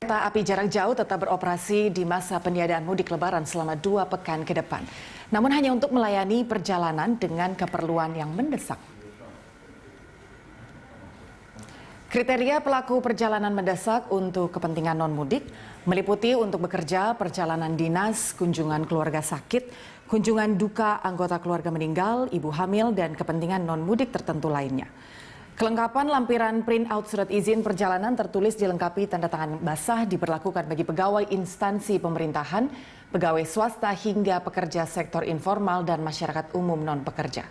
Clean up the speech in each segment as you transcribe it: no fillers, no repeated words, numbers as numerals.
Kereta api jarak jauh tetap beroperasi di masa peniadaan mudik Lebaran selama 2 pekan ke depan. Namun hanya untuk melayani perjalanan dengan keperluan yang mendesak. Kriteria pelaku perjalanan mendesak untuk kepentingan non-mudik meliputi untuk bekerja, perjalanan dinas, kunjungan keluarga sakit, kunjungan duka anggota keluarga meninggal, ibu hamil, dan kepentingan non-mudik tertentu lainnya. Kelengkapan lampiran print out surat izin perjalanan tertulis dilengkapi tanda tangan basah diberlakukan bagi pegawai instansi pemerintahan, pegawai swasta hingga pekerja sektor informal dan masyarakat umum non-pekerja.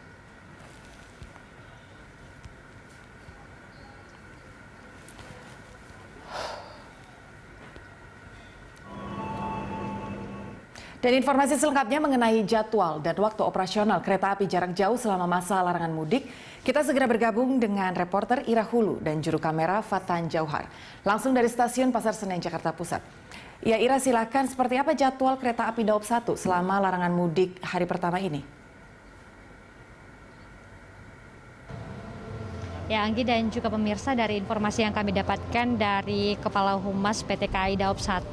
Dan informasi selengkapnya mengenai jadwal dan waktu operasional kereta api jarak jauh selama masa larangan mudik, kita segera bergabung dengan reporter Ira Hulu dan juru kamera Fatan Jauhar. Langsung dari stasiun Pasar Senen, Jakarta Pusat. Ya Ira, silakan, seperti apa jadwal kereta api Daop 1 selama larangan mudik hari pertama ini? Ya, Anggi dan juga pemirsa, dari informasi yang kami dapatkan dari Kepala Humas PT KAI Daop 1,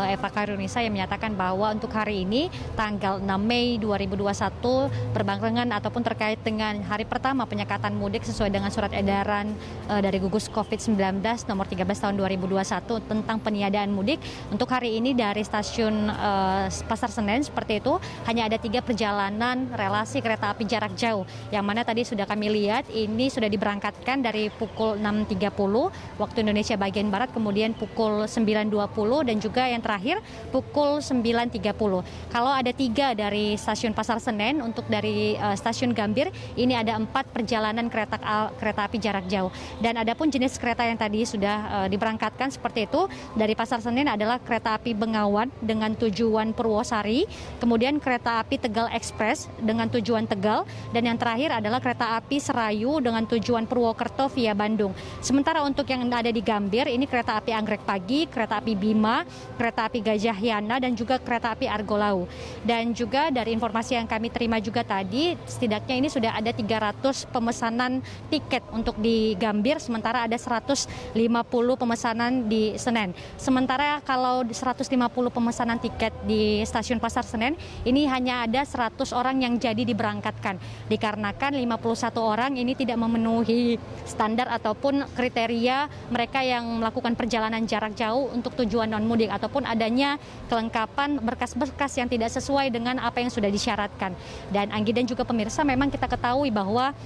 Eva Kairunisa, yang menyatakan bahwa untuk hari ini, tanggal 6 Mei 2021, berbarengan ataupun terkait dengan hari pertama penyekatan mudik sesuai dengan surat edaran dari gugus COVID-19 nomor 13 tahun 2021 tentang peniadaan mudik. Untuk hari ini dari stasiun Pasar Senen seperti itu, hanya ada 3 perjalanan relasi kereta api jarak jauh, yang mana tadi sudah kami lihat ini sudah diberangkatkan dari pukul 6.30 waktu Indonesia bagian Barat, kemudian pukul 9.20 dan juga yang terakhir pukul 9.30. Kalau ada 3 dari stasiun Pasar Senen, untuk dari stasiun Gambir ini ada 4 perjalanan kereta api jarak jauh. Dan ada pun jenis kereta yang tadi sudah diberangkatkan seperti itu. Dari Pasar Senen adalah kereta api Bengawan dengan tujuan Purwosari, kemudian kereta api Tegal Express dengan tujuan Tegal, dan yang terakhir adalah kereta api Serayu dengan tujuan Purwokerto via Bandung. Sementara untuk yang ada di Gambir, ini kereta api Anggrek Pagi, kereta api Bima, kereta api Gajah Yana, dan juga kereta api Argolau. Dan juga dari informasi yang kami terima juga tadi, setidaknya ini sudah ada 300 pemesanan tiket untuk di Gambir, sementara ada 150 pemesanan di Senen. Sementara kalau 150 pemesanan tiket di stasiun Pasar Senen, ini hanya ada 100 orang yang jadi diberangkatkan. Dikarenakan 51 orang ini tidak memenuhi standar ataupun kriteria mereka yang melakukan perjalanan jarak jauh untuk tujuan non-mudik, ataupun adanya kelengkapan berkas-berkas yang tidak sesuai dengan apa yang sudah disyaratkan. Dan Anggi dan juga pemirsa, memang kita ketahui bahwa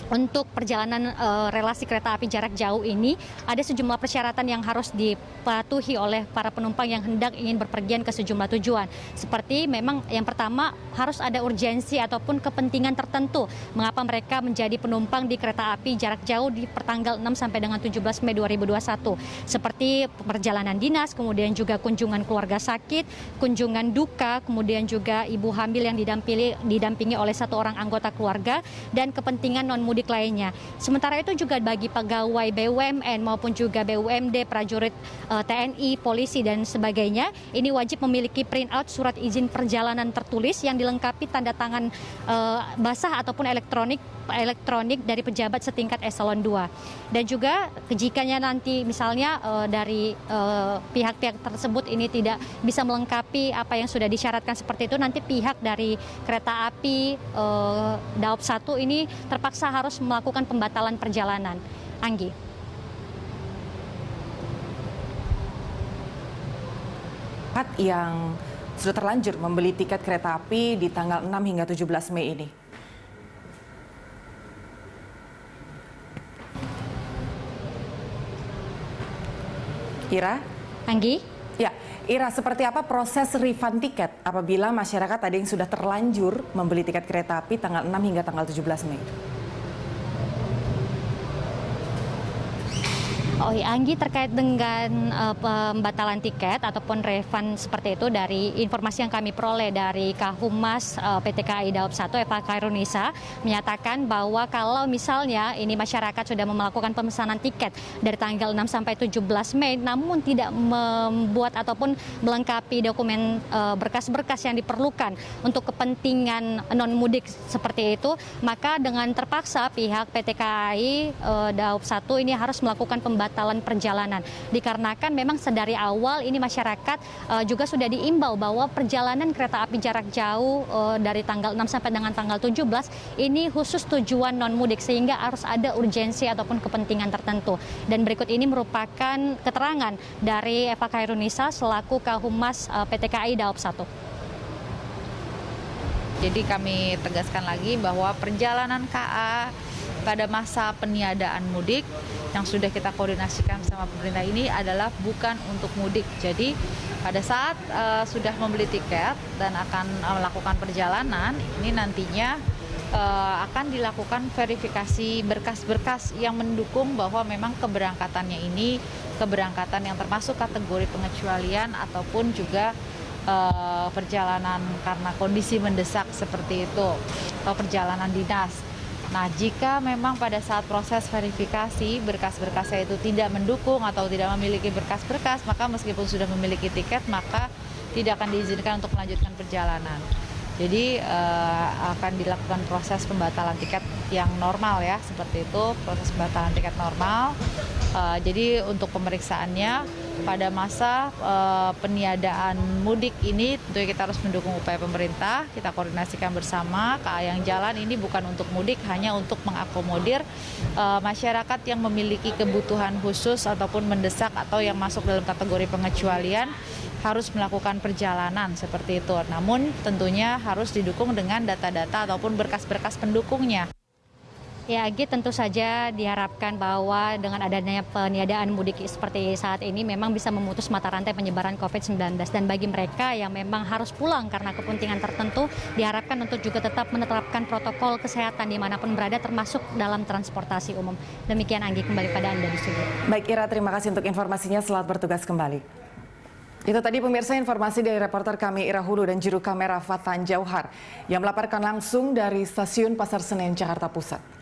untuk perjalanan relasi kereta api jarak jauh ini ada sejumlah persyaratan yang harus dipatuhi oleh para penumpang yang hendak ingin berpergian ke sejumlah tujuan. Seperti memang yang pertama harus ada urgensi ataupun kepentingan tertentu mengapa mereka menjadi penumpang di kereta api jarak jauh di pertanggal 6 sampai dengan 17 Mei 2021. Seperti perjalanan dinas, kemudian juga kunjungan keluarga sakit, kunjungan duka, kemudian juga ibu hamil yang didampingi oleh 1 orang anggota keluarga, dan kepentingan non-mudik lainnya. Sementara itu juga bagi pegawai BUMN maupun juga BUMD, prajurit TNI, polisi dan sebagainya, ini wajib memiliki print out surat izin perjalanan tertulis yang dilengkapi tanda tangan basah ataupun elektronik dari pejabat setingkat eselon 2. Dan juga jikanya nanti misalnya dari pihak-pihak tersebut ini tidak bisa melengkapi apa yang sudah disyaratkan seperti itu, nanti pihak dari kereta api Daop 1 ini terpaksa harus melakukan pembatalan perjalanan. Anggi. Yang sudah terlanjur membeli tiket kereta api di tanggal 6 hingga 17 Mei ini. Ira? Anggi? Ya, Ira, seperti apa proses refund tiket apabila masyarakat ada yang sudah terlanjur membeli tiket kereta api tanggal 6 hingga tanggal 17 Mei? Oh ya, Anggi, terkait dengan pembatalan tiket ataupun refund seperti itu, dari informasi yang kami peroleh dari Kahumas PT KAI Daop 1, Eva Kairunisa, menyatakan bahwa kalau misalnya ini masyarakat sudah melakukan pemesanan tiket dari tanggal 6 sampai 17 Mei, namun tidak membuat ataupun melengkapi dokumen berkas-berkas yang diperlukan untuk kepentingan non-mudik seperti itu, maka dengan terpaksa pihak PT KAI Daop 1 ini harus melakukan pembatalan pembatalan perjalanan. Dikarenakan memang sedari awal ini masyarakat juga sudah diimbau bahwa perjalanan kereta api jarak jauh dari tanggal 6 sampai dengan tanggal 17 ini khusus tujuan non-mudik, sehingga harus ada urgensi ataupun kepentingan tertentu. Dan berikut ini merupakan keterangan dari Eva Khairunisa selaku Kahumas PT KAI Daop 1. Jadi kami tegaskan lagi bahwa perjalanan KA pada masa peniadaan mudik yang sudah kita koordinasikan sama pemerintah ini adalah bukan untuk mudik. Jadi pada saat sudah membeli tiket dan akan melakukan perjalanan, ini nantinya akan dilakukan verifikasi berkas-berkas yang mendukung bahwa memang keberangkatannya ini keberangkatan yang termasuk kategori pengecualian ataupun juga perjalanan karena kondisi mendesak seperti itu, atau perjalanan dinas. Nah, jika memang pada saat proses verifikasi berkas-berkasnya itu tidak mendukung atau tidak memiliki berkas-berkas, maka meskipun sudah memiliki tiket, maka tidak akan diizinkan untuk melanjutkan perjalanan. Jadi akan dilakukan proses pembatalan tiket yang normal ya, seperti itu, proses pembatalan tiket normal. Jadi untuk pemeriksaannya pada masa peniadaan mudik ini tentunya kita harus mendukung upaya pemerintah, kita koordinasikan bersama. KA yang jalan ini bukan untuk mudik, hanya untuk mengakomodir masyarakat yang memiliki kebutuhan khusus ataupun mendesak atau yang masuk dalam kategori pengecualian harus melakukan perjalanan seperti itu. Namun tentunya harus didukung dengan data-data ataupun berkas-berkas pendukungnya. Ya, Agi, tentu saja diharapkan bahwa dengan adanya peniadaan mudik seperti saat ini memang bisa memutus mata rantai penyebaran COVID-19. Dan bagi mereka yang memang harus pulang karena kepentingan tertentu, diharapkan untuk juga tetap menerapkan protokol kesehatan dimanapun berada, termasuk dalam transportasi umum. Demikian, Anggi, kembali pada Anda di studio. Baik, Ira, terima kasih untuk informasinya. Selamat bertugas kembali. Itu tadi pemirsa informasi dari reporter kami Ira Hulu dan juru kamera Fatan Jauhar yang melaporkan langsung dari Stasiun Pasar Senen, Jakarta Pusat.